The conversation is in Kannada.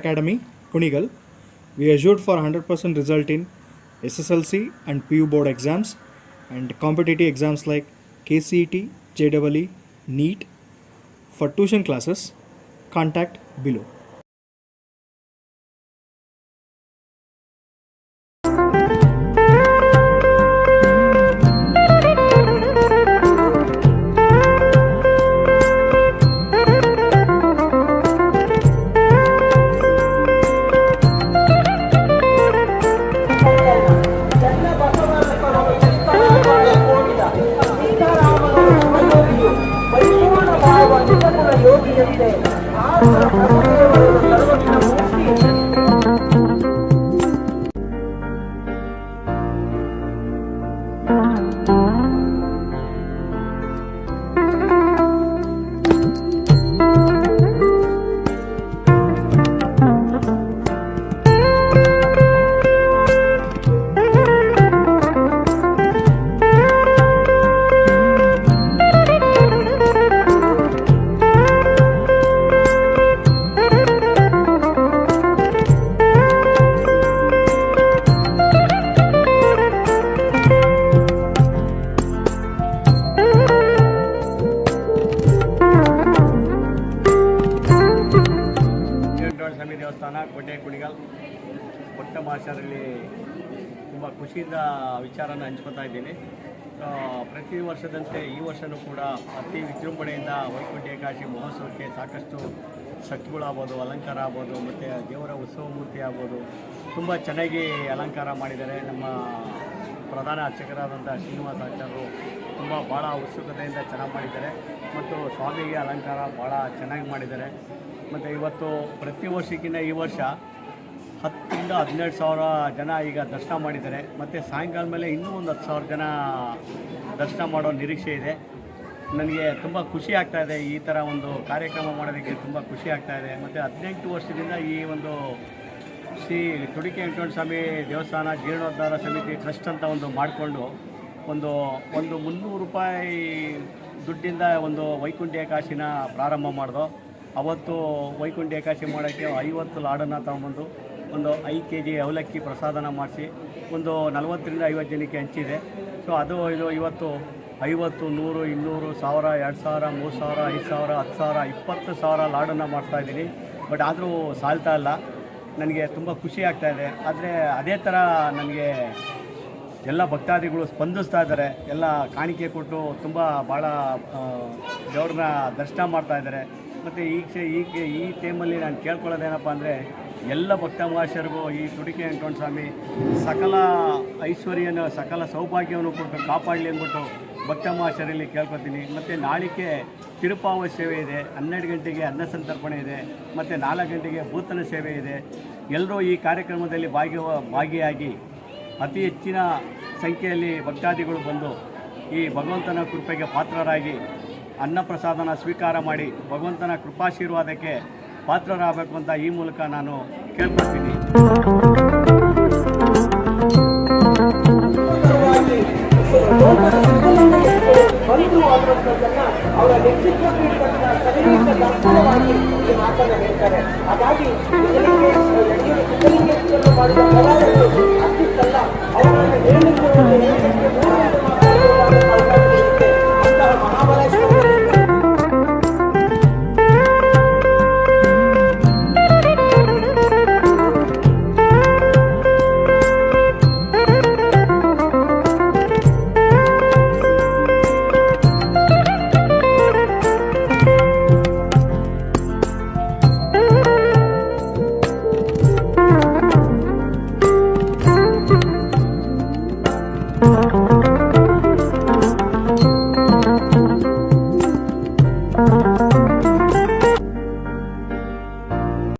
Academy, Kunigal. We assured for 100% result in SSLC and PU board exams and competitive exams like KCET, JEE, NEET. For tuition classes, contact below. ದೇವಸ್ಥಾನ ಕೋಟೆ ಕುಣಿಗಲ್ ಪುಟ್ಟ ಭಾಷೆಯಲ್ಲಿ ತುಂಬ ಖುಷಿಯಿಂದ ವಿಚಾರನ ಹಂಚ್ಕೊತಾ ಇದ್ದೀನಿ. ಪ್ರತಿ ವರ್ಷದಂತೆ ಈ ವರ್ಷವೂ ಕೂಡ ಅತಿ ವಿಜೃಂಭಣೆಯಿಂದ ವೈಕುಂಠ ಏಕಾದಶಿ ಮಹೋತ್ಸವಕ್ಕೆ ಸಾಕಷ್ಟು ಶಕ್ತಿಗಳಾಗ್ಬೋದು, ಅಲಂಕಾರ ಆಗ್ಬೋದು, ಮತ್ತು ದೇವರ ಉತ್ಸವ ಮೂರ್ತಿ ಆಗ್ಬೋದು ತುಂಬ ಚೆನ್ನಾಗಿ ಅಲಂಕಾರ ಮಾಡಿದ್ದಾರೆ. ನಮ್ಮ ಪ್ರಧಾನ ಅರ್ಚಕರಾದಂಥ ಶ್ರೀನಿವಾಸ ಆಚಾರ್ಯರು ಭಾಳ ಉತ್ಸುಕತೆಯಿಂದ ಚೆನ್ನಾಗಿ ಮಾಡಿದ್ದಾರೆ ಮತ್ತು ಸ್ವಾಮಿಗೆ ಅಲಂಕಾರ ಭಾಳ ಚೆನ್ನಾಗಿ ಮಾಡಿದ್ದಾರೆ. ಮತ್ತು ಇವತ್ತು ಪ್ರತಿ ವರ್ಷಕ್ಕಿಂತ ಈ ವರ್ಷ 10,000 to 12,000 ಜನ ಈಗ ದರ್ಶನ ಮಾಡಿದ್ದಾರೆ. ಮತ್ತು ಸಾಯಂಕಾಲ ಮೇಲೆ ಇನ್ನೂ ಒಂದು 10,000 ಜನ ದರ್ಶನ ಮಾಡೋ ನಿರೀಕ್ಷೆ ಇದೆ. ನನಗೆ ತುಂಬ ಖುಷಿ ಆಗ್ತಾಯಿದೆ. ಈ ಥರ ಒಂದು ಕಾರ್ಯಕ್ರಮ ಮಾಡೋದಕ್ಕೆ ತುಂಬ ಖುಷಿ ಆಗ್ತಾಯಿದೆ. ಮತ್ತು 18 ವರ್ಷದಿಂದ ಈ ಒಂದು ಶ್ರೀ ತುಡಿಕೆ ವೆಂಕಟರಮಣ ಸ್ವಾಮಿ ದೇವಸ್ಥಾನ ಜೀರ್ಣೋದ್ಧಾರ ಸಮಿತಿ ಟ್ರಸ್ಟ್ ಅಂತ ಒಂದು ಮಾಡಿಕೊಂಡು ಒಂದು ₹300 ದುಡ್ಡಿಂದ ಒಂದು ವೈಕುಂಠ ಏಕಾದಶಿನ ಪ್ರಾರಂಭ ಮಾಡಿದೋ. ಅವತ್ತು ವೈಕುಂಠ ಏಕಾದಶಿ ಮಾಡೋಕ್ಕೆ 50 ಲಾಡನ್ನು ತೊಗೊಂಬಂದು ಒಂದು 5 kg ಅವಲಕ್ಕಿ ಪ್ರಸಾದನ ಮಾಡಿಸಿ ಒಂದು 40 ರಿಂದ 50 ಜನಕ್ಕೆ ಹಂಚಿದೆ. ಸೊ ಅದು ಇದು ಇವತ್ತು 50, 100, 200, 1000, 2000, 3000, 5000, 10,000, 20,000 ಲಾಡನ್ನು ಮಾಡ್ತಾಯಿದ್ದೀನಿ. ಬಟ್ ಆದರೂ ಸಾಲ್ತಾ ಇಲ್ಲ. ನನಗೆ ತುಂಬ ಖುಷಿ ಆಗ್ತಾಯಿದೆ. ಆದರೆ ಅದೇ ಥರ ನನಗೆ ಎಲ್ಲ ಭಕ್ತಾದಿಗಳು ಸ್ಪಂದಿಸ್ತಾ ಇದ್ದಾರೆ. ಎಲ್ಲ ಕಾಣಿಕೆ ಕೊಟ್ಟು ತುಂಬ ಭಾಳ ದೇವ್ರನ್ನ ದರ್ಶನ ಮಾಡ್ತಾಯಿದ್ದಾರೆ. ಮತ್ತು ಈ ಟೈಮಲ್ಲಿ ನಾನು ಕೇಳ್ಕೊಳ್ಳೋದೇನಪ್ಪ ಅಂದರೆ, ಎಲ್ಲ ಭಕ್ತ ಮಹಾಶಯರಿಗೂ ಈ ತುಡಿಕೆ ವೆಂಕಟರಮಣ ಸ್ವಾಮಿ ಸಕಲ ಐಶ್ವರ್ಯನ ಸಕಲ ಸೌಭಾಗ್ಯವನ್ನು ಕೊಟ್ಟು ಕಾಪಾಡಲಿ ಅಂದ್ಬಿಟ್ಟು ಭಕ್ತ ಮಹಾಶಯರಲ್ಲಿ ಕೇಳ್ಕೊತೀನಿ. ಮತ್ತು ನಾಳಿಕೆ ತಿರುಪಾವ ಸೇವೆ ಇದೆ, 12 ಗಂಟೆಗೆ ಅನ್ನ ಸಂತರ್ಪಣೆ ಇದೆ, ಮತ್ತು 4 ಗಂಟೆಗೆ ಭೂತನ ಸೇವೆ ಇದೆ. ಎಲ್ಲರೂ ಈ ಕಾರ್ಯಕ್ರಮದಲ್ಲಿ ಭಾಗಿಯಾಗಿ ಅತಿ ಹೆಚ್ಚಿನ ಸಂಖ್ಯೆಯಲ್ಲಿ ಭಕ್ತಾದಿಗಳು ಬಂದು ಈ ಭಗವಂತನ ಕೃಪೆಗೆ ಪಾತ್ರರಾಗಿ ಅನ್ನಪ್ರಸಾದನ ಸ್ವೀಕಾರ ಮಾಡಿ ಭಗವಂತನ ಕೃಪಾಶೀರ್ವಾದಕ್ಕೆ ಪಾತ್ರರಾಗಬೇಕು ಅಂತ ಈ ಮೂಲಕ ನಾನು ಕೇಳ್ಕೊಳ್ತೀನಿ. ಅವರ ವ್ಯಕ್ತಿತ್ವ ಅನುಕೂಲವಾಗಿ ಈ ಮಾತನ್ನು ಹೇಳ್ತಾರೆ. ಹಾಗಾಗಿ ಮಾಡಿದ ಅಷ್ಟಿಷ್ಟಲ್ಲ ಅವರನ್ನು